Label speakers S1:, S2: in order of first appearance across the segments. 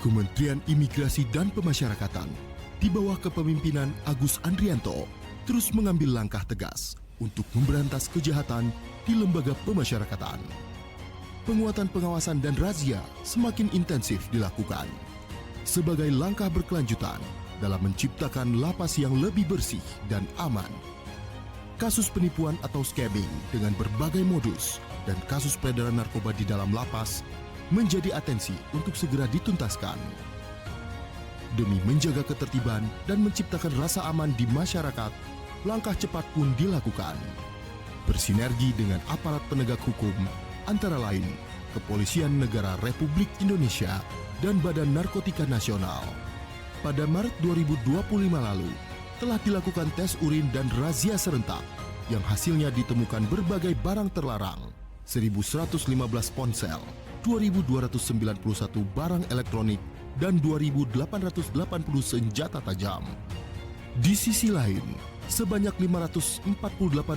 S1: Kementerian Imigrasi dan Pemasyarakatan di bawah kepemimpinan Agus Andrianto terus mengambil langkah tegas untuk memberantas kejahatan di lembaga pemasyarakatan. Penguatan pengawasan dan razia semakin intensif dilakukan sebagai langkah berkelanjutan dalam menciptakan lapas yang lebih bersih dan aman. Kasus penipuan atau scamming dengan berbagai modus dan kasus peredaran narkoba di dalam lapas menjadi atensi untuk segera dituntaskan. Demi menjaga ketertiban dan menciptakan rasa aman di masyarakat, langkah cepat pun dilakukan. Bersinergi dengan aparat penegak hukum, antara lain Kepolisian Negara Republik Indonesia dan Badan Narkotika Nasional. Pada Maret 2025 lalu, telah dilakukan tes urin dan razia serentak yang hasilnya ditemukan berbagai barang terlarang, 1.115 ponsel, 2.291 barang elektronik, dan 2.880 senjata tajam. Di sisi lain, sebanyak 548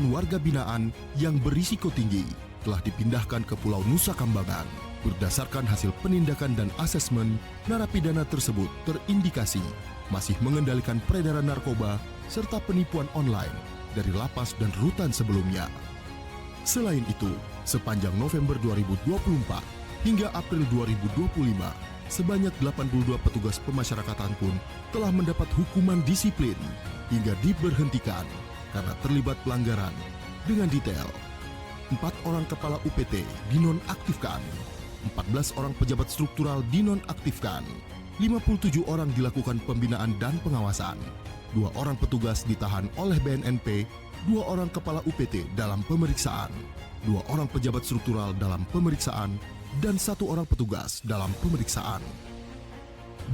S1: warga binaan yang berisiko tinggi telah dipindahkan ke Pulau Nusa Kambangan. Berdasarkan hasil penindakan dan asesmen, narapidana tersebut terindikasi masih mengendalikan peredaran narkoba serta penipuan online dari lapas dan rutan sebelumnya. Selain itu, sepanjang November 2024 hingga April 2025, sebanyak 82 petugas pemasyarakatan pun telah mendapat hukuman disiplin hingga diberhentikan karena terlibat pelanggaran. Dengan detail, 4 orang kepala UPT dinonaktifkan, 14 orang pejabat struktural dinonaktifkan, 57 orang dilakukan pembinaan dan pengawasan, 2 orang petugas ditahan oleh BNNP, 2 orang kepala UPT dalam pemeriksaan, 2 orang pejabat struktural dalam pemeriksaan, dan 1 orang petugas dalam pemeriksaan.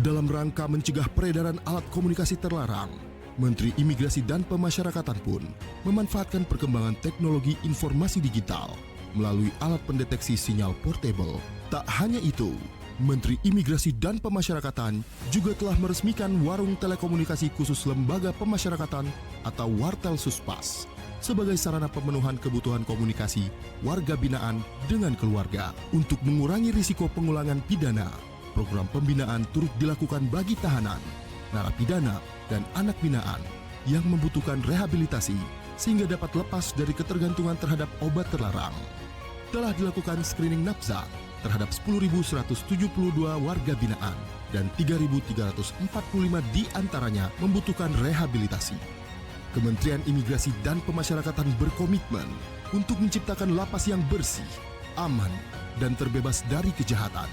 S1: Dalam rangka mencegah peredaran alat komunikasi terlarang, Menteri Imigrasi dan Pemasyarakatan pun memanfaatkan perkembangan teknologi informasi digital melalui alat pendeteksi sinyal portable. Tak hanya itu, Menteri Imigrasi dan Pemasyarakatan juga telah meresmikan Warung Telekomunikasi Khusus Lembaga Pemasyarakatan atau Wartel Suspas sebagai sarana pemenuhan kebutuhan komunikasi warga binaan dengan keluarga. Untuk mengurangi risiko pengulangan pidana, program pembinaan turut dilakukan bagi tahanan, narapidana, dan anak binaan yang membutuhkan rehabilitasi sehingga dapat lepas dari ketergantungan terhadap obat terlarang. Telah dilakukan screening nafsa terhadap 10.172 warga binaan dan 3.345 di antaranya membutuhkan rehabilitasi. Kementerian Imigrasi dan Pemasyarakatan berkomitmen untuk menciptakan lapas yang bersih, aman, dan terbebas dari kejahatan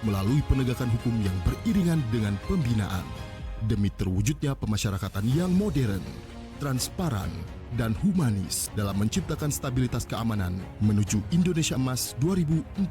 S1: melalui penegakan hukum yang beriringan dengan pembinaan demi terwujudnya pemasyarakatan yang modern, transparan, dan humanis dalam menciptakan stabilitas keamanan menuju Indonesia Emas 2045.